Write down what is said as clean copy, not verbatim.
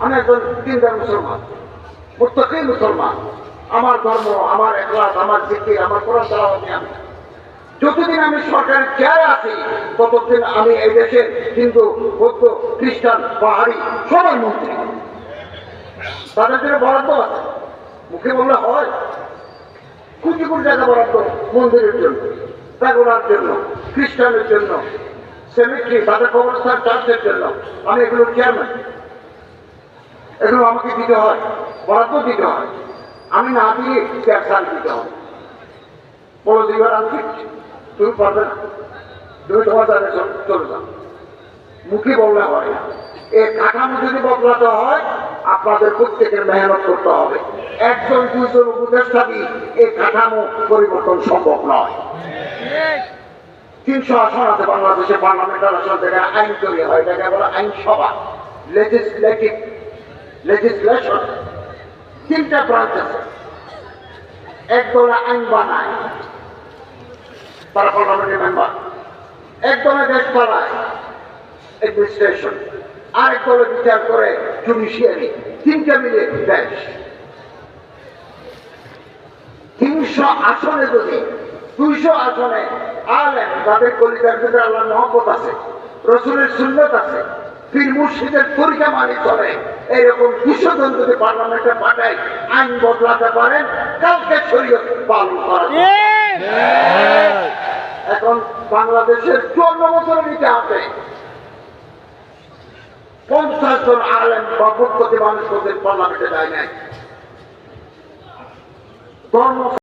আমি একজন দিনদার মুসলমান, মুত্তাকি মুসলমান। আমার ধর্ম, আমার ইখলাস, আমার জিকির, আমার কোরআন তেলাওয়াত আমি যতদিন আমি সরকারের চেয়ারে আছি ততদিন আমি এই দেশের হিন্দু, বৌদ্ধ, খ্রিস্টান, পাহাড়ি সবার মন্ত্রী। তাদের জন্য বরাদ্দ আছে, মুখে বললে হয়। কোটি কোটি টাকা বরাদ্দ মন্দিরের জন্য, প্যাগোডার জন্য, খ্রিস্টানের জন্য, সেমিট্রি, তাদের কবরস্থান, চার্চের জন্য। আমি এগুলোর চেয়ারম্যান, এগুলো আমাকে দিতে হয়, বরাদ্দ দিতে হয়। আমি না দিয়ে ট্যাক্স দিতে হবে। বড় দিবার আনছি, তুমি পারবে না, তুমি তোমার জায়গায় চলে যাও। মুখে বললে হয় না। এই কাঠামো যদি বদলাতে হয় আপনাদের প্রত্যেকের মেহনত করতে হবে। একজন দুইজন উপদেষ্টা দিয়ে এই কাঠামো পরিবর্তন সম্ভব নয়। 300 আসন আছে বাংলাদেশে, পার্লামেন্টার আসন থেকে আইন তৈরি হয়, এটাকে বলে আইনসভা, লেজিসলেশন। 3টা ব্রাঞ্চ আছে। এক দলে আইন বানায়, তারা পার্লামেন্টের মেম্বার। এক দলে দেশ চালায়, অ্যাডমিনিস্ট্রেশন। আরেক দলে বিচার করে, জুডিশিয়ারি। 3টা মিলে দেশ। 300 আসনে যদি 200 আসনে আলেম, যাদের কলিজার ভিতরে আল্লাহর মহব্বত আছে, রসুলের সুন্নত আছে, পীর মুর্শিদের তরিকা মানি চলে, এরকম 200 জন যদি পার্লামেন্টে পাঠায় আইন বদলাতে পারেন, কালকে শরীয়ত পালন করা। এখন বাংলাদেশের 54 বছরের ইতিহাসে 50 জন আলেম বা মুক্তি মানুষ পার্লামেন্টে যায় নাই। ধর্ম